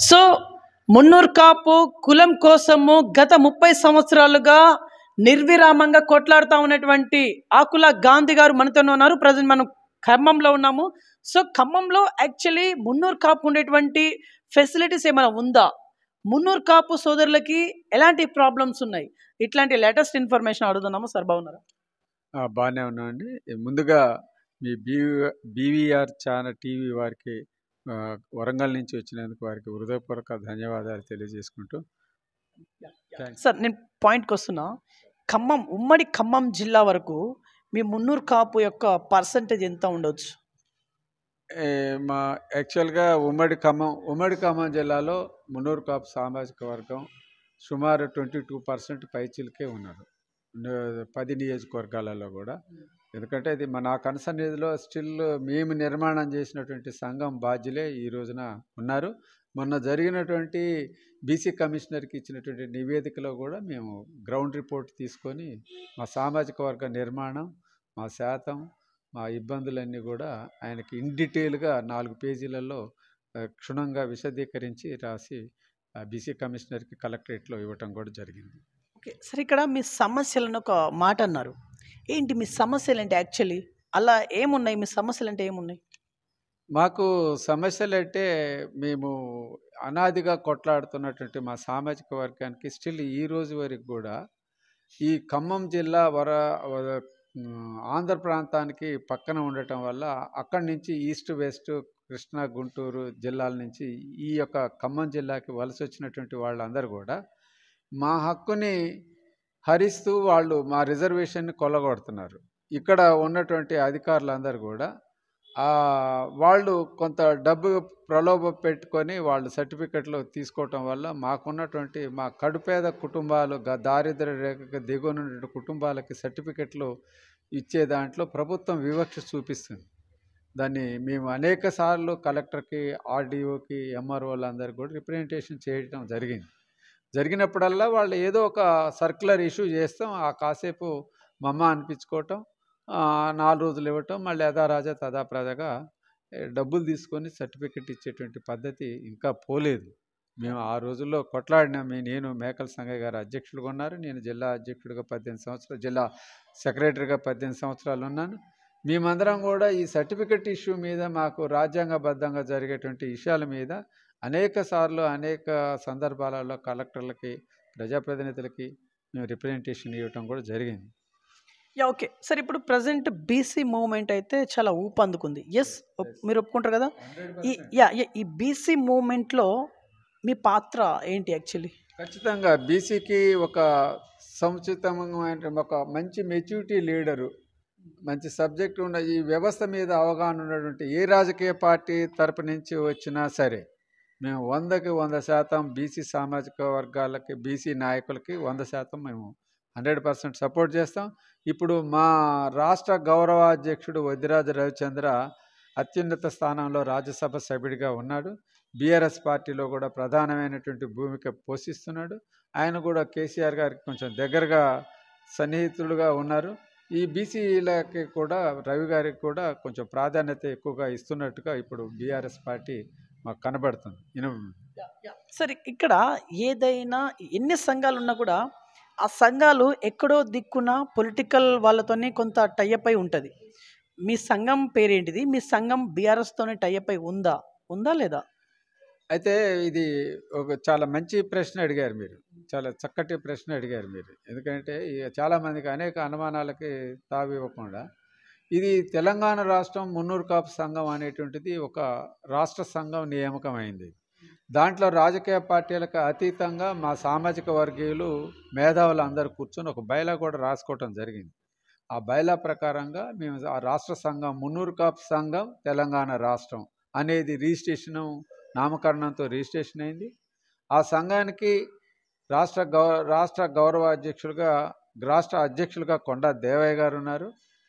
So Munnuru Kapu కులం కోసము గత 30 సంవత్సరాలుగా నిర్విరామంగా కొట్లాడుతూ ఉన్నటువంటి ఆకుల గాంధీ గారు మనతోనే ఉన్నారు. ప్రజెంట్ మనం ఖమ్మంలో ఉన్నాము. సో ఖమ్మంలో యాక్చువల్లీ మున్నూరు కాపు ఉండేటువంటి ఫెసిలిటీస్ ఏమైనా ఉందా, మున్నూరు కాపు సోదరులకి ఎలాంటి ప్రాబ్లమ్స్ ఉన్నాయి, ఇట్లాంటి లేటెస్ట్ ఇన్ఫర్మేషన్ అడుగుతున్నాము. సార్ బాగున్నారా? బాగానే ఉన్నామండి. ముందుగా మీ బీవీఆర్ ఛానల్ టీవీ వారికి వరంగల్ నుంచి వచ్చినందుకు వారికి హృదయపూర్వక ధన్యవాదాలు తెలియజేసుకుంటూ, సార్ నేను పాయింట్కి వస్తున్నా. ఉమ్మడి ఖమ్మం జిల్లా వరకు మీ మున్నూరు కాపు యొక్క పర్సంటేజ్ ఎంత ఉండొచ్చు? మా యాక్చువల్గా ఉమ్మడి ఖమ్మం జిల్లాలో మున్నూరు కాపు సామాజిక వర్గం సుమారు 22% పైచిలకే ఉన్నారు 10 నియోజకవర్గాలలో కూడా. ఎందుకంటే ఇది నా కన్సర్నిధిలో స్టిల్ మేము నిర్మాణం చేసినటువంటి సంఘం బాధ్యులే ఈ రోజున ఉన్నారు. మొన్న జరిగినటువంటి బీసీ కమిషనర్కి ఇచ్చినటువంటి నివేదికలో కూడా మేము గ్రౌండ్ రిపోర్ట్ తీసుకొని మా సామాజిక వర్గ నిర్మాణం, మా శాతం, మా ఇబ్బందులన్నీ కూడా ఆయనకి ఇన్ డీటెయిల్గా 4 పేజీలలో క్షుణ్ణంగా విశదీకరించి రాసి బీసీ కమిషనర్కి కలెక్టరేట్లో ఇవ్వటం కూడా జరిగింది. ఓకే సార్, ఇక్కడ మీ సమస్యలను ఒక మాట అన్నారు. ఏంటి మీ సమస్యలు ఏంటి? యాక్చువల్లీ అలా ఏమున్నాయి? మీ సమస్యలు అంటే ఏమున్నాయి? మాకు సమస్యలు అంటే మేము అనాదిగా కొట్లాడుతున్నటువంటి మా సామాజిక వర్గానికి స్టిల్ ఈ రోజు వరకు కూడా ఈ ఖమ్మం జిల్లా ఆంధ్ర ప్రాంతానికి పక్కన ఉండటం వల్ల అక్కడి నుంచి ఈస్ట్ వెస్ట్ కృష్ణా గుంటూరు జిల్లాల నుంచి ఈ యొక్క ఖమ్మం జిల్లాకి వలస వచ్చినటువంటి వాళ్ళందరూ కూడా మా హక్కుని హరిస్తూ వాళ్ళు మా రిజర్వేషన్ని కొల్లగొడుతున్నారు. ఇక్కడ ఉన్నటువంటి అధికారులందరూ కూడా వాళ్ళు కొంత డబ్బు ప్రలోభ పెట్టుకొని వాళ్ళు సర్టిఫికెట్లు తీసుకోవటం వల్ల మాకున్నటువంటి మా కడుపేద కుటుంబాలు, దారిద్ర్య రేఖకు దిగువన కుటుంబాలకి సర్టిఫికెట్లు ఇచ్చే దాంట్లో ప్రభుత్వం వివక్ష చూపిస్తుంది. దాన్ని మేము అనేక సార్లు కలెక్టర్కి, ఆర్డీఓకి, ఎంఆర్ఓలందరికీ కూడా రిప్రజెంటేషన్ చేయడం జరిగినప్పుడల్లా వాళ్ళు ఏదో ఒక సర్క్యులర్ ఇష్యూ చేస్తాం, కాసేపు మమ్మ అనిపించుకోవటం, 4 రోజులు ఇవ్వటం, మళ్ళీ యథారాజా తదా ప్రజగా డబ్బులు తీసుకొని సర్టిఫికెట్ ఇచ్చేటువంటి పద్ధతి ఇంకా పోలేదు. మేము ఆ రోజుల్లో కొట్లాడినాము. నేను మేకల సంగయ్య గారు అధ్యక్షుడిగా ఉన్నారు, నేను జిల్లా అధ్యక్షుడిగా 18 సంవత్సరాలు, జిల్లా సెక్రటరీగా 18 సంవత్సరాలు ఉన్నాను. మేమందరం కూడా ఈ సర్టిఫికెట్ ఇష్యూ మీద, మాకు రాజ్యాంగబద్ధంగా జరిగేటువంటి విషయాల మీద అనేక సార్లు అనేక సందర్భాలలో కలెక్టర్లకి, ప్రజాప్రతినిధులకి మేము రిప్రజెంటేషన్ ఇవ్వటం కూడా జరిగింది. ఓకే సార్, ఇప్పుడు ప్రజెంట్ బీసీ మూవ్మెంట్ అయితే చాలా ఊపందుకుంది. ఎస్, మీరు ఒప్పుకుంటారు కదా? ఈ బీసీ మూవ్మెంట్లో మీ పాత్ర ఏంటి యాక్చువల్లీ? ఖచ్చితంగా బీసీకి ఒక సముచితమైన, ఒక మంచి మెచ్యూరిటీ లీడరు, మంచి సబ్జెక్ట్ ఉన్న, ఈ వ్యవస్థ మీద అవగాహన ఉన్నటువంటి ఏ రాజకీయ పార్టీ తరపు నుంచి వచ్చినా సరే మేము 100కి 100% బీసీ సామాజిక వర్గాలకి, బీసీ నాయకులకి 100% మేము 100% సపోర్ట్ చేస్తాం. ఇప్పుడు మా రాష్ట్ర గౌరవాధ్యక్షుడు వద్దిరాజు రవిచంద్ర అత్యున్నత స్థానంలో రాజ్యసభ సభ్యుడిగా ఉన్నాడు. బీఆర్ఎస్ పార్టీలో కూడా ప్రధానమైనటువంటి భూమిక పోషిస్తున్నాడు. ఆయన కూడా కేసీఆర్ గారికి కొంచెం దగ్గరగా సన్నిహితులుగా ఉన్నారు. ఈ బీసీలకి కూడా, రవి గారికి కూడా కొంచెం ప్రాధాన్యత ఎక్కువగా ఇస్తున్నట్టుగా ఇప్పుడు బీఆర్ఎస్ పార్టీ మాకు కనబడుతుంది. సరే, ఇక్కడ ఏదైనా ఎన్ని సంఘాలు ఉన్నా కూడా ఆ సంఘాలు ఎక్కడో దిక్కున పొలిటికల్ వాళ్ళతోనే కొంత టైఅప్ అయి ఉంటుంది. మీ సంఘం పేరేంటిది? మీ సంఘం బీఆర్ఎస్తోనే టైఅప్ అయి ఉందా లేదా? అయితే ఇది ఒక చాలా మంచి ప్రశ్న అడిగారు మీరు, చాలా చక్కటి ప్రశ్న అడిగారు మీరు. ఎందుకంటే చాలామందికి అనేక అనుమానాలకి తావివ్వకుండా, ఇది తెలంగాణ రాష్ట్రం మున్నూరు కాపు సంఘం అనేటువంటిది ఒక రాష్ట్ర సంఘం నియామకమైంది. దాంట్లో రాజకీయ పార్టీలకు అతీతంగా మా సామాజిక వర్గీయులు, మేధావులు అందరూ కూర్చొని ఒక బైలా కూడా రాసుకోవటం జరిగింది. ఆ బైలా ప్రకారంగా మేము ఆ రాష్ట్ర సంఘం మున్నూరు కాపు సంఘం తెలంగాణ రాష్ట్రం అనేది నామకరణంతో రిజిస్ట్రేషన్ అయింది. ఆ సంఘానికి రాష్ట్ర గౌరవాధ్యక్షులుగా, రాష్ట్ర అధ్యక్షులుగా కొండా దేవయ్య గారు ఉన్నారు.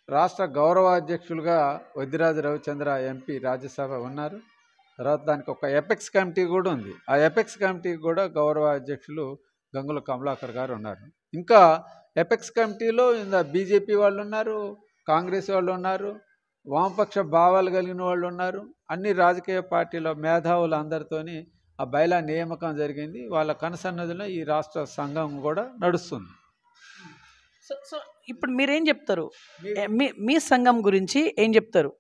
రాష్ట్ర గౌరవాధ్యక్షులుగా వద్దిరాజు రవిచంద్ర ఎంపీ రాజ్యసభ ఉన్నారు. తర్వాత దానికి ఒక ఎపెక్స్ కమిటీ కూడా ఉంది. ఆ ఎపెక్స్ కమిటీకి కూడా గౌరవాధ్యక్షులు గంగుల కమలాకర్ గారు ఉన్నారు. ఇంకా ఎపెక్స్ కమిటీలో బీజేపీ వాళ్ళు ఉన్నారు, కాంగ్రెస్ వాళ్ళు ఉన్నారు, వామపక్ష భావాలు కలిగిన వాళ్ళు ఉన్నారు. అన్ని రాజకీయ పార్టీల మేధావులు అందరితోని ఆ బైలా నియామకం జరిగింది. వాళ్ళ కనసన్నదిలో ఈ రాష్ట్ర సంఘం కూడా నడుస్తుంది. సో సో ఇప్పుడు మీరేం చెప్తారు? మీ మీ సంఘం గురించి ఏం చెప్తారు?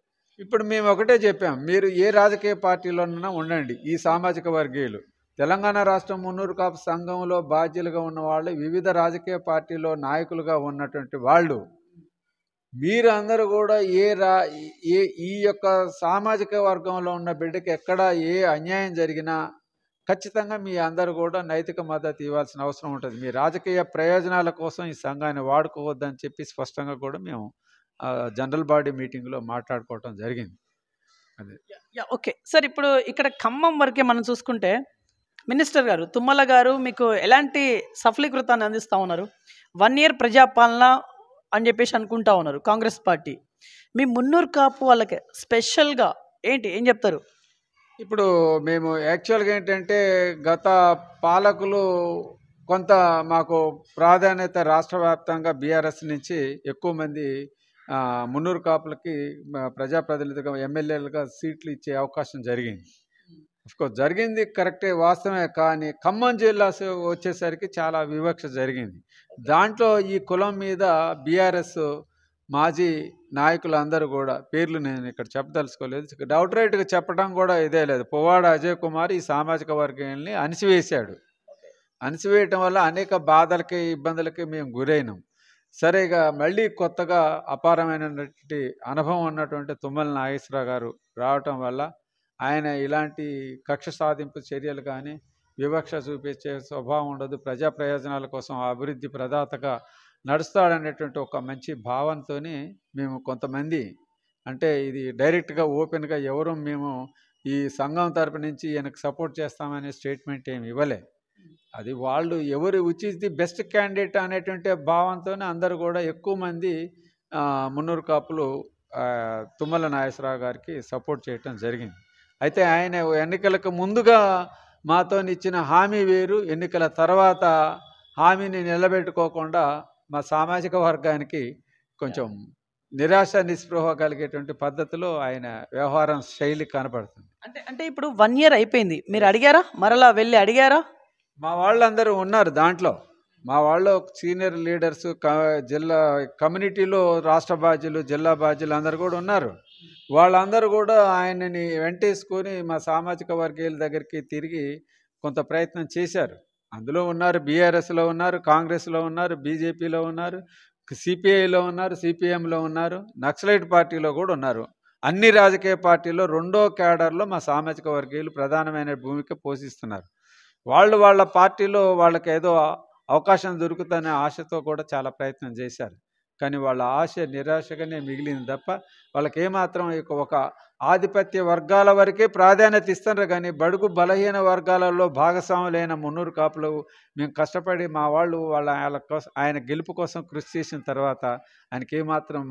ఇప్పుడు మేము ఒకటే చెప్పాం, మీరు ఏ రాజకీయ పార్టీలోనైనా ఉండండి, ఈ సామాజిక వర్గీయులు తెలంగాణ రాష్ట్రం మున్నూరు కాపు సంఘంలో బాధ్యులుగా ఉన్న వాళ్ళు, వివిధ రాజకీయ పార్టీలో నాయకులుగా ఉన్నటువంటి వాళ్ళు, మీరు అందరూ కూడా ఈ యొక్క సామాజిక వర్గంలో ఉన్న బిడ్డకి ఎక్కడ ఏ అన్యాయం జరిగినా ఖచ్చితంగా మీ అందరూ కూడా నైతిక మద్దతు ఇవ్వాల్సిన అవసరం ఉంటుంది. మీ రాజకీయ ప్రయోజనాల కోసం ఈ సంఘాన్ని వాడుకోవద్దని చెప్పి స్పష్టంగా కూడా మేము జనరల్ బాడీ మీటింగ్లో మాట్లాడుకోవటం జరిగింది. అదే ఓకే సార్, ఇప్పుడు ఇక్కడ ఖమ్మం వరకే మనం చూసుకుంటే మినిస్టర్ గారు తుమ్మల గారు మీకు ఎలాంటి సఫలీకృతాన్ని అందిస్తూ ఉన్నారు? 1 year ప్రజాపాలన అని చెప్పేసి అనుకుంటా ఉన్నారు కాంగ్రెస్ పార్టీ. మీ మున్నూరు కాపు వాళ్ళకి స్పెషల్గా ఏం చెప్తారు? ఇప్పుడు మేము యాక్చువల్గా ఏంటంటే, గత పాలకులు కొంత మాకు ప్రాధాన్యత రాష్ట్ర వ్యాప్తంగా బీఆర్ఎస్ నుంచి ఎక్కువ మంది మున్నూరు కాపులకి ప్రజాప్రతినిధులుగా ఎమ్మెల్యేలుగా సీట్లు ఇచ్చే అవకాశం జరిగింది. అఫ్కోర్స్ జరిగింది కరెక్టే, వాస్తవమే. కానీ ఖమ్మం జిల్లా వచ్చేసరికి చాలా వివక్ష జరిగింది. దాంట్లో ఈ కులం మీద బీఆర్ఎస్ మాజీ నాయకులందరూ కూడా, పేర్లు నేను ఇక్కడ చెప్పదలుచుకోలేదు, డౌట్ రైట్గా చెప్పడం కూడా ఇదే లేదు, పువ్వాడ అజయ్ కుమార్ ఈ సామాజిక వర్గాన్ని అణిసివేశాడు. అణిసివేయటం వల్ల అనేక బాధలకి ఇబ్బందులకి మేము గురైనాం. సరే, ఇక మళ్ళీ కొత్తగా అపారమైనటువంటి అనుభవం ఉన్నటువంటి తుమ్మల నాగేశ్వరరావు గారు రావటం వల్ల ఆయన ఇలాంటి కక్ష సాధింపు చర్యలు కానీ, వివక్ష చూపించే స్వభావం ఉండదు, ప్రజా ప్రయోజనాల కోసం అభివృద్ధి ప్రదాతగా నడుస్తాడనేటువంటి ఒక మంచి భావనతో మేము కొంతమంది, అంటే ఇది డైరెక్ట్గా ఓపెన్గా ఎవరు మేము ఈ సంఘం తరపు నుంచి ఈయనకు సపోర్ట్ చేస్తామనే స్టేట్మెంట్ ఏమి ఇవ్వలే. అది వాళ్ళు ఎవరు which is the best candidate అనేటువంటి భావంతోనే అందరూ కూడా ఎక్కువ మంది మున్నూరు కాపులు తుమ్మల నాగేశ్వరరావు గారికి సపోర్ట్ చేయటం జరిగింది. అయితే ఆయన ఎన్నికలకు ముందుగా మాతో ఇచ్చిన హామీ వేరు, ఎన్నికల తర్వాత హామీని నిలబెట్టుకోకుండా మా సామాజిక వర్గానికి కొంచెం నిరాశ నిస్పృహ కలిగేటువంటి పద్ధతిలో ఆయన వ్యవహారం శైలి కనపడుతుంది. అంటే ఇప్పుడు 1 year అయిపోయింది, మీరు అడిగారా? మరలా వెళ్ళి అడిగారా? మా వాళ్ళందరూ ఉన్నారు దాంట్లో, మా వాళ్ళు సీనియర్ లీడర్స్, జిల్లా కమ్యూనిటీలో రాష్ట్ర బాధ్యులు, జిల్లా బాధ్యులు అందరూ కూడా ఉన్నారు. వాళ్ళందరూ కూడా ఆయనని వెంటేసుకొని మా సామాజిక వర్గీయుల దగ్గరికి తిరిగి కొంత ప్రయత్నం చేశారు. అందులో ఉన్నారు, బీఆర్ఎస్లో ఉన్నారు, కాంగ్రెస్లో ఉన్నారు, బీజేపీలో ఉన్నారు, సిపిఐలో ఉన్నారు, సిపిఎంలో ఉన్నారు, నక్సలైట్ పార్టీలో కూడా ఉన్నారు. అన్ని రాజకీయ పార్టీల్లో 2వ క్యాడర్లో మా సామాజిక వర్గీయులు ప్రధానమైన భూమిక పోషిస్తున్నారు. వాళ్ళ పార్టీలో వాళ్ళకి ఏదో అవకాశం దొరుకుతుందనే ఆశతో కూడా చాలా ప్రయత్నం చేశారు. కానీ వాళ్ళ ఆశ నిరాశగానే మిగిలింది తప్ప వాళ్ళకి ఏమాత్రం ఒక ఆధిపత్య వర్గాల వరకే ప్రాధాన్యత ఇస్తున్నారు. కానీ బడుగు బలహీన వర్గాలలో భాగస్వాములైన మున్నూరు కాపులు మేము కష్టపడి మా వాళ్ళు ఆయన గెలుపు కోసం కృషి చేసిన తర్వాత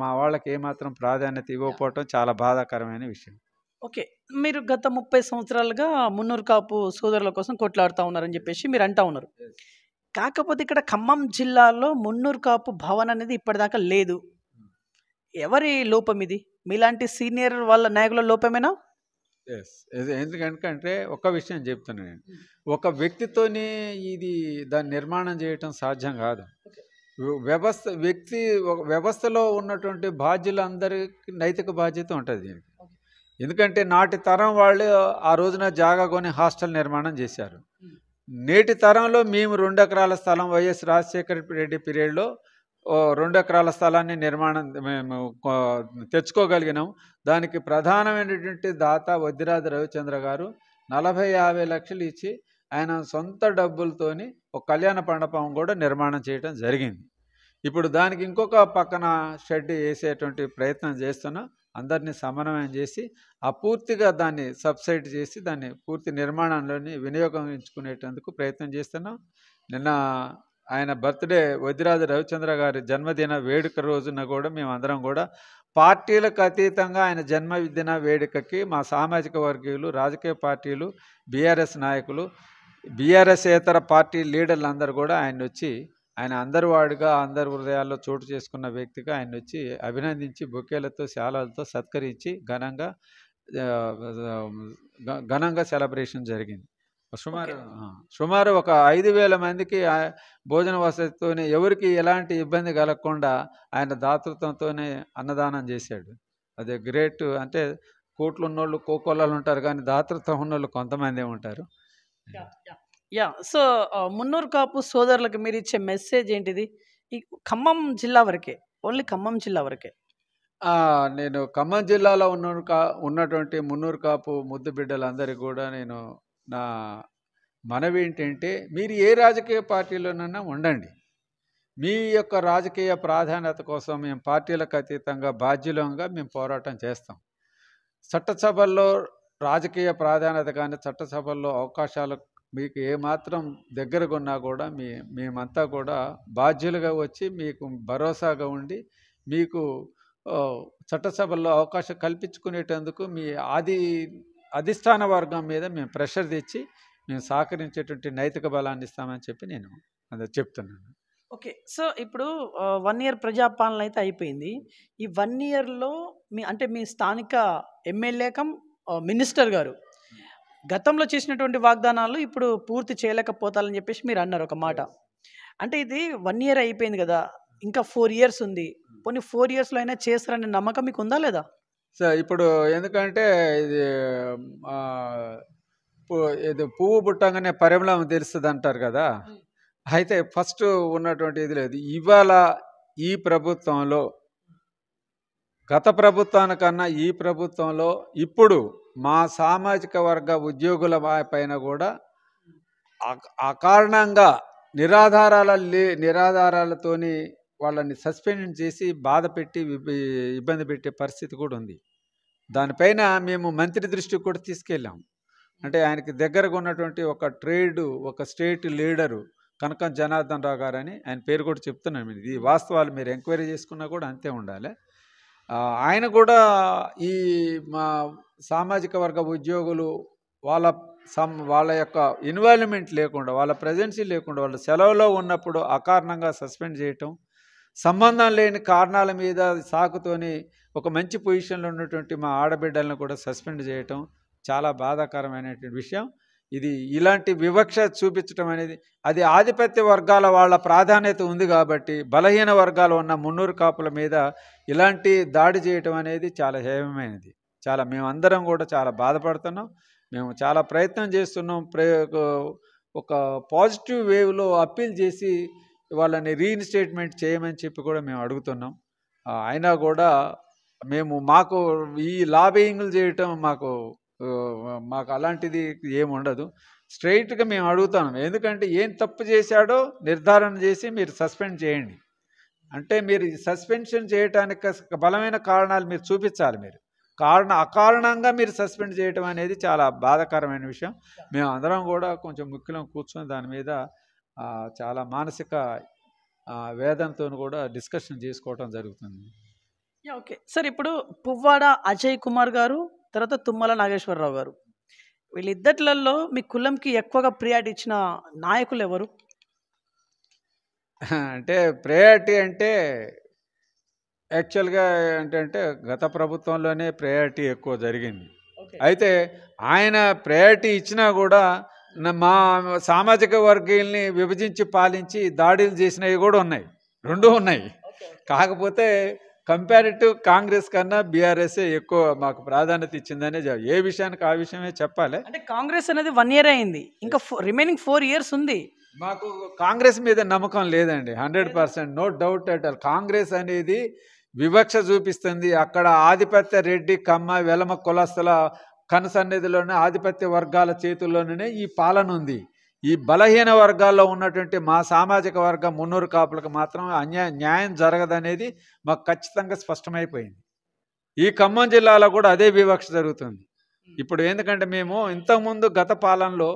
మా వాళ్ళకి ఏమాత్రం ప్రాధాన్యత ఇవ్వకపోవటం చాలా బాధాకరమైన విషయం. ఓకే, మీరు గత 30 సంవత్సరాలుగా మున్నూరు కాపు సోదరుల కోసం కొట్లాడుతూ ఉన్నారని చెప్పేసి మీరు అంటా ఉన్నారు. కాకపోతే ఇక్కడ ఖమ్మం జిల్లాలో మున్నూరు కాపు భవన్ అనేది ఇప్పటిదాకా లేదు. ఎవరి లోపం ఇది? మీలాంటి సీనియర్ వాళ్ళ నాయకుల లోపమేనా? ఎందుకంటే ఒక విషయం చెప్తాను నేను, ఒక వ్యక్తితోనే దాన్ని నిర్మాణం చేయటం సాధ్యం కాదు. వ్యవస్థలో ఉన్నటువంటి బాధ్యులందరికీ నైతిక బాధ్యత ఉంటుంది దీనికి. ఎందుకంటే నాటి తరం వాళ్ళు ఆ రోజున జాగా కొని హాస్టల్ నిర్మాణం చేశారు. నేటి తరంలో మేము 2 ఎకరాల స్థలం వైఎస్ రాజశేఖర రెడ్డి పీరియడ్లో 2 ఎకరాల స్థలాన్ని మేము తెచ్చుకోగలిగినాం. దానికి ప్రధానమైనటువంటి దాత వద్దిరాజు రవిచంద్ర గారు 40-50 లక్షలు ఇచ్చి ఆయన సొంత డబ్బులతోని ఒక కళ్యాణ మండపం కూడా నిర్మాణం చేయడం జరిగింది. ఇప్పుడు దానికి ఇంకొక పక్కన షెడ్ వేసేటువంటి ప్రయత్నం చేస్తున్నాం. అందరినీ సమన్వయం చేసి పూర్తిగా దాన్ని సబ్సైడ్ చేసి దాన్ని పూర్తి నిర్మాణంలోని వినియోగించుకునేటందుకు ప్రయత్నం చేస్తున్నాం. నిన్న ఆయన బర్త్డే, వద్దిరాజు రవిచంద్ర గారి జన్మదిన వేడుక రోజున కూడా మేమందరం కూడా పార్టీలకు అతీతంగా ఆయన జన్మదిన వేడుకకి మా సామాజిక వర్గీయులు, రాజకీయ పార్టీలు, బీఆర్ఎస్ నాయకులు, బీఆర్ఎస్యేతర పార్టీ లీడర్లు అందరూ కూడా ఆయన అందరి వాడిగా, అందరి హృదయాల్లో చోటు చేసుకున్న వ్యక్తిగా ఆయన వచ్చి అభినందించి బొకేలతో, శాలలతో సత్కరించి ఘనంగా సెలబ్రేషన్ జరిగింది. సుమారు ఒక 5,000 మందికి భోజన వసతితోనే ఎవరికి ఎలాంటి ఇబ్బంది కలగకుండా ఆయన దాతృత్వంతోనే అన్నదానం చేశాడు. అదే గ్రేట్. అంటే కోట్లు ఉన్నోళ్ళు కోకొల్లలు ఉంటారు, కానీ దాతృత్వం ఉన్నోళ్ళు కొంతమందే ఉంటారు. సో మున్నూరు కాపు సోదరులకు మీరు ఇచ్చే మెసేజ్ ఏంటిది? ఈ ఖమ్మం జిల్లా వరకే, ఓన్లీ ఖమ్మం జిల్లా వరకే. నేను ఖమ్మం జిల్లాలో ఉన్నటువంటి మున్నూరు కాపు ముద్దు బిడ్డలందరికీ కూడా నేను నా మనవి ఏంటంటే, మీరు ఏ రాజకీయ పార్టీలోనైనా ఉండండి, మీ యొక్క రాజకీయ ప్రాధాన్యత కోసం మేము పార్టీలకు అతీతంగా బాధ్యులంగా మేము పోరాటం చేస్తాం. చట్టసభల్లో రాజకీయ ప్రాధాన్యత కానీ చట్టసభల్లో అవకాశాలు మీకు ఏమాత్రం దగ్గరగా ఉన్నా కూడా మేమంతా కూడా బాధ్యులుగా వచ్చి మీకు భరోసాగా ఉండి మీకు చట్టసభల్లో అవకాశం కల్పించుకునేటందుకు మీ అధిష్టాన వర్గం మీద మేము ప్రెషర్ తెచ్చి మేము సహకరించేటువంటి నైతిక బలాన్ని ఇస్తామని చెప్పి నేను చెప్తున్నాను. ఓకే. సో ఇప్పుడు 1 ఇయర్ ప్రజాపాలన అయితే అయిపోయింది. ఈ 1 ఇయర్లో మీ స్థానిక ఎమ్మెల్యే కమ్ మినిస్టర్ గారు గతంలో చేసినటువంటి వాగ్దానాలు ఇప్పుడు పూర్తి చేయలేకపోతారని చెప్పేసి మీరు అన్నారు ఒక మాట. అంటే ఇది 1 ఇయర్ అయిపోయింది కదా, ఇంకా 4 ఇయర్స్ ఉంది. పోనీ 4 ఇయర్స్లో అయినా చేస్తారనే నమ్మకం మీకు ఉందా లేదా? సార్ ఇప్పుడు ఎందుకంటే ఇది పువ్వు పుట్టంగానే పరిమళం తెలుస్తుంది అంటారు కదా, అయితే ఫస్ట్ ఉన్నటువంటి ఇది లేదు. ఇవాళ ఈ ప్రభుత్వంలో గత ప్రభుత్వానికన్నా ఈ ప్రభుత్వంలో ఇప్పుడు మా సామాజిక వర్గ ఉద్యోగుల పైన కూడా అకారణంగా నిరాధారాలతోని వాళ్ళని సస్పెండ్ చేసి బాధ పెట్టి ఇబ్బంది పెట్టే పరిస్థితి కూడా ఉంది. దానిపైన మేము మంత్రి దృష్టికి కూడా తీసుకెళ్ళాం. అంటే ఆయనకి దగ్గరగా ఉన్నటువంటి ఒక స్టేట్ లీడరు కనకం జనార్దన్ రావు గారని, ఆయన పేరు కూడా చెప్తున్నాను. ఇది వాస్తవాలు మీరు ఎంక్వైరీ చేసుకున్నా కూడా అంతే ఉండాలి. ఆయన కూడా ఈ మా సామాజిక వర్గ ఉద్యోగులు వాళ్ళ యొక్క ఇన్వాల్వ్మెంట్ లేకుండా, వాళ్ళ ప్రెజెన్సీ లేకుండా, వాళ్ళ సెలవులో ఉన్నప్పుడు అకారణంగా సస్పెండ్ చేయటం, సంబంధం లేని కారణాల మీద సాకుతోని ఒక మంచి పొజిషన్లో ఉన్నటువంటి మా ఆడబిడ్డలను కూడా సస్పెండ్ చేయటం చాలా బాధాకరమైనటువంటి విషయం. ఇది ఇలాంటి వివక్ష చూపించడం అనేది అది ఆధిపత్య వర్గాల వాళ్ళ ప్రాధాన్యత ఉంది కాబట్టి బలహీన వర్గాలు ఉన్న మున్నూరు కాపుల మీద ఇలాంటి దాడి చేయటం అనేది చాలా హేయమైనది. మేమందరం కూడా చాలా బాధపడుతున్నాం. మేము చాలా ప్రయత్నం చేస్తున్నాం. ఒక పాజిటివ్ వేవ్లో అప్పీల్ చేసి వాళ్ళని రీఇన్స్టేట్మెంట్ చేయమని చెప్పి కూడా మేము అడుగుతున్నాం. అయినా కూడా మాకు ఈ లాబింగ్లు చేయటం మాకు అలాంటిది ఏమి ఉండదు. స్ట్రైట్గా మేము అడుగుతున్నాం. ఎందుకంటే ఏం తప్పు చేశాడో నిర్ధారణ చేసి మీరు సస్పెండ్ చేయండి. అంటే మీరు సస్పెన్షన్ చేయడానికి బలమైన కారణాలు మీరు చూపించాలి. మీరు అకారణంగా మీరు సస్పెండ్ చేయటం అనేది చాలా బాధాకరమైన విషయం. మేము అందరం కూడా కొంచెం ముఖ్యంగా కూర్చొని దాని మీద చాలా మానసిక వేదనతో కూడా డిస్కషన్ చేసుకోవటం జరుగుతుంది. ఓకే సార్, ఇప్పుడు పువ్వాడ అజయ్ కుమార్ గారు, తర్వాత తుమ్మల నాగేశ్వరరావు గారు, వీళ్ళిద్దట్లలో మీ కులంకి ఎక్కువగా ప్రియారిటీ ఇచ్చిన నాయకులు ఎవరు? అంటే ప్రయారిటీ అంటే యాక్చువల్గా ఏంటంటే గత ప్రభుత్వంలోనే ప్రయారిటీ ఎక్కువ జరిగింది. అయితే ఆయన ప్రయారిటీ ఇచ్చినా కూడా మా సామాజిక వర్గాల్ని విభజించి పాలించి దాడులు చేసినవి కూడా ఉన్నాయి, రెండూ ఉన్నాయి. కాకపోతే కంపారిటివ్ కాంగ్రెస్ కన్నా బీఆర్ఎస్ ఎక్కువ మాకు ప్రాధాన్యత ఇచ్చిందనే ఏ విషయానికి ఆ విషయమే చెప్పాలి. అంటే కాంగ్రెస్ అనేది 1 ఇయర్ అయింది, ఇంకా రిమైనింగ్ 4 ఇయర్స్ ఉంది. మాకు కాంగ్రెస్ మీద నమ్మకం లేదండి, 100%, no doubt at all. Congress అనేది వివక్ష చూపిస్తుంది. అక్కడ ఆధిపత్య రెడ్డి కమ్మ వెలమ కులస్తుల కనసన్నిధిలోనే ఆధిపత్య వర్గాల చేతుల్లోనే ఈ పాలన ఉంది. ఈ బలహీన వర్గాల్లో ఉన్నటువంటి మా సామాజిక వర్గం మున్నూరు కాపులకు మాత్రం న్యాయం జరగదనేది మాకు ఖచ్చితంగా స్పష్టమైపోయింది. ఈ ఖమ్మం జిల్లాలో కూడా అదే వివక్ష జరుగుతుంది ఇప్పుడు. ఎందుకంటే మేము ఇంతకుముందు గత పాలనలో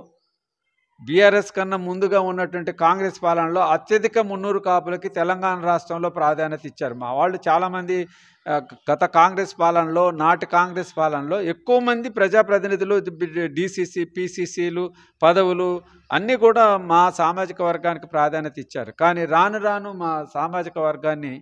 బీఆర్ఎస్ కన్నా ముందుగా ఉన్నటువంటి కాంగ్రెస్ పాలనలో అత్యధిక మున్నూరు కాపులకి తెలంగాణ రాష్ట్రంలో ప్రాధాన్యత ఇచ్చారు. మా వాళ్ళు చాలామంది గత కాంగ్రెస్ పాలనలో, నాటి కాంగ్రెస్ పాలనలో ఎక్కువ మంది ప్రజాప్రతినిధులు, డీసీసీ, పీసీసీలు పదవులు అన్నీ కూడా మా సామాజిక వర్గానికి ప్రాధాన్యత ఇచ్చారు. కానీ రాను రాను మా సామాజిక వర్గాన్ని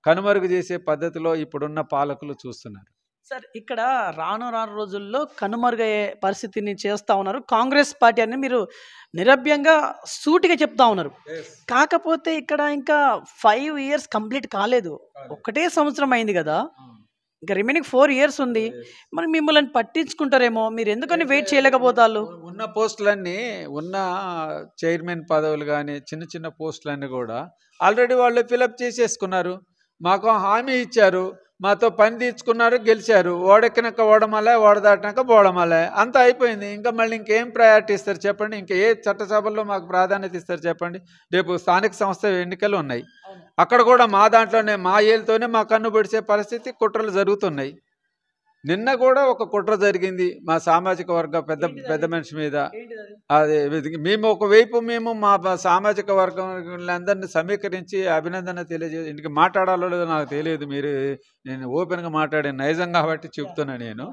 కనుమరుగు చేసే పద్ధతిలో ఇప్పుడున్న పాలకులు చూస్తున్నారు. సార్ ఇక్కడ రాను రాను రోజుల్లో కనుమరుగయ్యే పరిస్థితిని చేస్తా ఉన్నారు కాంగ్రెస్ పార్టీ అని మీరు నిరభ్యంగా సూటిగా చెప్తా ఉన్నారు. కాకపోతే ఇక్కడ ఇంకా 5 ఇయర్స్ కంప్లీట్ కాలేదు, ఒకటే సంవత్సరం అయింది కదా, ఇంకా రిమైనింగ్ 4 ఇయర్స్ ఉంది. మరి మిమ్మల్ని పట్టించుకుంటారేమో, మీరు ఎందుకని వెయిట్ చేయలేకపోతారు? ఉన్న పోస్టులన్నీ ఉన్న చైర్మన్ పదవులు కానీ చిన్న చిన్న పోస్టులన్నీ కూడా ఆల్రెడీ వాళ్ళు ఫిలప్ చేసేసుకున్నారు. మాకు హామీ ఇచ్చారు, మాతో పని తీర్చుకున్నారు, గెలిచారు. ఓడెక్కినాక ఓడమలే, ఓడ దాటినాక బోడమలే, అంతా అయిపోయింది. ఇంకా మళ్ళీ ఇంకేం ప్రయారిటీ ఇస్తారు చెప్పండి? ఇంకా ఏ చట్టసభల్లో మాకు ప్రాధాన్యత ఇస్తారు చెప్పండి? రేపు స్థానిక సంస్థ ఎన్నికలు ఉన్నాయి, అక్కడ కూడా మా దాంట్లోనే మా ఏళ్ళతోనే మా కన్ను పొడిచే పరిస్థితి, కుట్రలు జరుగుతున్నాయి. నిన్న కూడా ఒక కుట్ర జరిగింది మా సామాజిక వర్గ పెద్ద మనిషి మీద. అదే మేము ఒకవైపు మా సామాజిక వర్గంలందరినీ సమీకరించి అభినందన తెలియజేసి ఇంటికి మాట్లాడాలో లేదో నాకు తెలియదు. నేను ఓపెన్గా మాట్లాడే నైజం కాబట్టి చెప్తున్నా. నేను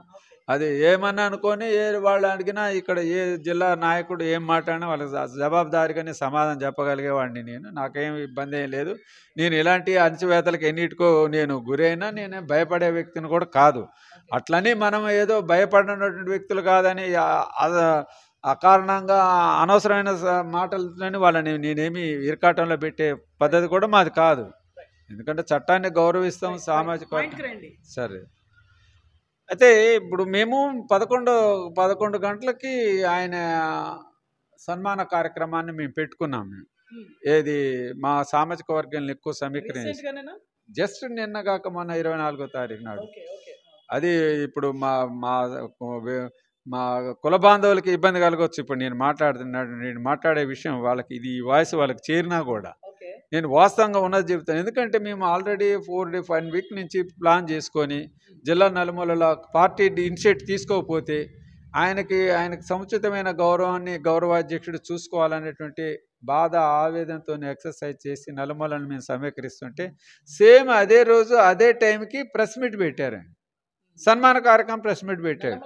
అది ఏమన్నా అనుకొని వాళ్ళు అడిగినా ఇక్కడ ఏ జిల్లా నాయకుడు ఏం మాట్లాడినా వాళ్ళకి జవాబుదారిగానే సమాధానం చెప్పగలిగేవాడిని. నాకేం ఇబ్బంది ఏం లేదు. నేను ఇలాంటి అణచివేతలకు ఎన్నిటికో నేను గురైనా నేనే భయపడే వ్యక్తిని కూడా కాదు. అట్లని మనం ఏదో భయపడినటువంటి వ్యక్తులు కాదని అకారణంగా అనవసరమైన మాటలని వాళ్ళని నేనేమి ఇరకాటంలో పెట్టే పద్ధతి కూడా మాది కాదు. ఎందుకంటే చట్టాన్ని గౌరవిస్తాం, సామాజిక. సరే, అయితే ఇప్పుడు మేము 11 గంటలకి ఆయన సన్మాన కార్యక్రమాన్ని మేము పెట్టుకున్నాము. ఏది మా సామాజిక వర్గాలను ఎక్కువ సమీకరించి జస్ట్ నిన్న కాక మొన్న 24వ తారీఖు నాడు. అది ఇప్పుడు మా కుల బాంధవులకి ఇబ్బంది కలగవచ్చు. ఇప్పుడు నేను మాట్లాడే విషయం వాళ్ళకి ఈ వాయిస్ వాళ్ళకి చేరినా కూడా నేను వాస్తవంగా ఉన్నది చెబుతాను. ఎందుకంటే మేము ఆల్రెడీ 4 వీక్ నుంచి ప్లాన్ చేసుకొని జిల్లా నలుమూలలో పార్టీ ఇనిషియేట్ తీసుకోకపోతే ఆయనకి సముచితమైన గౌరవాధ్యక్షుడు చూసుకోవాలనేటువంటి బాధ, ఆవేదనతో ఎక్సర్సైజ్ చేసి నలుమూలను మేము సమీకరిస్తుంటే సేమ్ అదే రోజు అదే టైంకి ప్రెస్ మీట్ పెట్టారు. సన్మాన కార్యక్రమం ప్రెస్ మీట్ పెట్టాడు.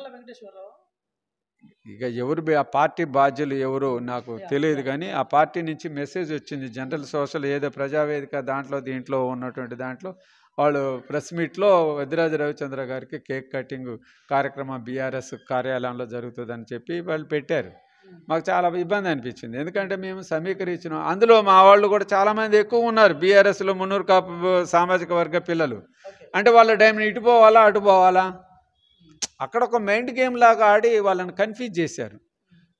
ఇక ఎవరు ఆ పార్టీ బాధ్యులు ఎవరో నాకు తెలియదు, కానీ ఆ పార్టీ నుంచి మెసేజ్ వచ్చింది. జనరల్ సోషల్ ఏదో ప్రజావేదిక దీంట్లో ఉన్నటువంటి దాంట్లో వాళ్ళు ప్రెస్ మీట్లో వద్దిరాజు రవిచంద్ర గారికి కేక్ కటింగ్ కార్యక్రమం బీఆర్ఎస్ కార్యాలయంలో జరుగుతుందని చెప్పి వాళ్ళు పెట్టారు. మాకు చాలా ఇబ్బంది అనిపించింది. ఎందుకంటే మేము సమీకరించినాం. అందులో మా వాళ్ళు కూడా చాలామంది ఎక్కువ ఉన్నారు బీఆర్ఎస్లో, మున్నూరు కాపు సామాజిక వర్గ పిల్లలు. అంటే వాళ్ళ టైంని ఇటు పోవాలా అటు పోవాలా, అక్కడ ఒక మైండ్ గేమ్ లాగా ఆడి వాళ్ళని కన్ఫ్యూజ్ చేశారు.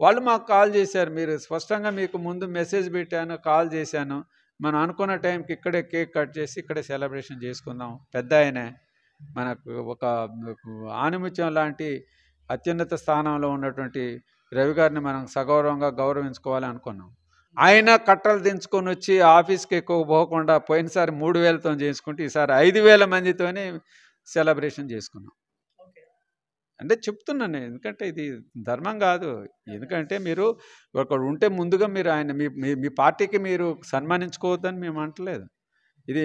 వాళ్ళు మాకు కాల్ చేశారు, మీరు స్పష్టంగా మీకు ముందు మెసేజ్ పెట్టాను, కాల్ చేశాను, మనం అనుకున్న టైంకి ఇక్కడే కేక్ కట్ చేసి ఇక్కడే సెలబ్రేషన్ చేసుకుందాం. పెద్ద ఆయనే, మనకు ఒక ఆనిముత్యం లాంటి అత్యున్నత స్థానంలో ఉన్నటువంటి రవి గారిని మనం సగౌరవంగా గౌరవించుకోవాలి అనుకున్నాం. ఆయన కట్టలు దించుకొని వచ్చి ఆఫీస్కి ఎక్కువ పోకుండా పోయినసారి 3000తో చేసుకుంటే ఈసారి 5000 మందితోనే సెలబ్రేషన్ చేసుకున్నాం. అంటే చెప్తున్నాను, ఎందుకంటే ఇది ధర్మం కాదు. ఎందుకంటే మీరు ఒకడు ఉంటే ముందుగా మీరు ఆయన మీ పార్టీకి మీరు సన్మానించుకోవద్దని మేము అంటలేదు. ఇది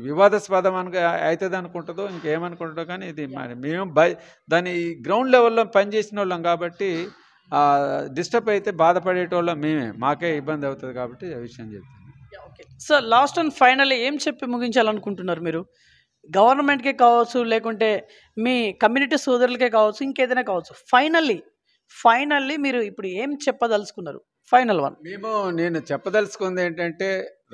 వివాదాస్పదం అవుతుంది అనుకుంటుందో ఇంకేమనుకుంటుందో, కానీ ఇది మేము దాని గ్రౌండ్ లెవెల్లో పనిచేసిన వాళ్ళం కాబట్టి డిస్టర్బ్ అయితే బాధపడేటోళ్ళం మేమే, మాకే ఇబ్బంది అవుతుంది కాబట్టి ఆ విషయం చెప్తాను. సార్, లాస్ట్ అండ్ ఫైనల్లీ ఏం చెప్పి ముగించాలనుకుంటున్నారు మీరు? గవర్నమెంట్కే కావచ్చు, లేకుంటే మీ కమ్యూనిటీ సోదరులకే కావచ్చు, ఇంకేదైనా కావచ్చు, ఫైనల్లీ మీరు ఇప్పుడు ఏం చెప్పదలుచుకున్నారు? Final one. నేను చెప్పదలుచుకుంది ఏంటంటే,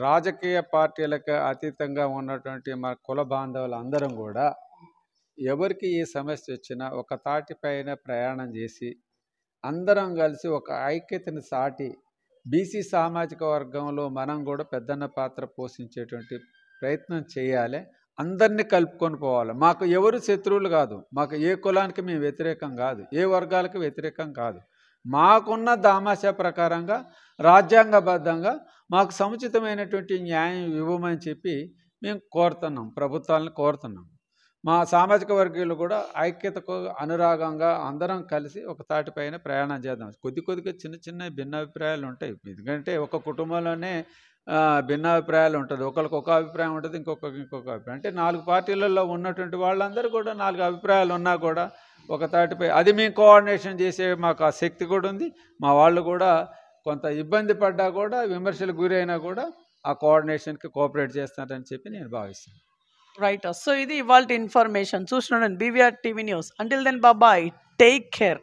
రాజకీయ పార్టీలకు అతీతంగా ఉన్నటువంటి మా కుల బాంధవులు అందరం కూడా ఎవరికి ఈ సమస్య వచ్చినా ఒక తాటిపైన ప్రయాణం చేసి అందరం కలిసి ఒక ఐక్యతను సాటి బీసీ సామాజిక వర్గంలో మనం కూడా పెద్దన్న పాత్ర పోషించేటువంటి ప్రయత్నం చేయాలి. అందరినీ కలుపుకొని పోవాలి. మాకు ఎవరు శత్రువులు కాదు, మాకు ఏ కులానికి మేము వ్యతిరేకం కాదు, ఏ వర్గాలకు వ్యతిరేకం కాదు. మాకున్న దామాషా ప్రకారంగా రాజ్యాంగబద్ధంగా మాకు సముచితమైనటువంటి న్యాయం ఇవ్వమని చెప్పి మేము కోరుతున్నాం, ప్రభుత్వాలను కోరుతున్నాం. మా సామాజిక వర్గీయులు కూడా ఐక్యతకు అనురాగంగా అందరం కలిసి ఒక తాటిపైన ప్రయాణం చేద్దాం. కొద్దిగా చిన్న భిన్నాభిప్రాయాలు ఉంటాయి. ఎందుకంటే ఒక కుటుంబంలోనే భిన్నాభిప్రాయాలు ఉంటుంది. ఒకరికి ఒక అభిప్రాయం ఉంటుంది, ఇంకొక అభిప్రాయం. అంటే 4 పార్టీలలో ఉన్నటువంటి వాళ్ళందరూ కూడా 4 అభిప్రాయాలు ఉన్నా కూడా ఒక తాటిపై అది మేము కోఆర్డినేషన్ చేసే మాకు ఆ శక్తి కూడా ఉంది. మా వాళ్ళు కూడా కొంత ఇబ్బంది పడ్డా కూడా, విమర్శలకు గురైనా కూడా ఆ కోఆర్డినేషన్కి కోఆపరేట్ చేస్తారని చెప్పి నేను భావిస్తాను. రైట్. సో ఇది ఇవాల్టి ఇన్ఫర్మేషన్ చూస్తున్నాను BVR TV news. Until then బాబాయ్, టేక్ కేర్.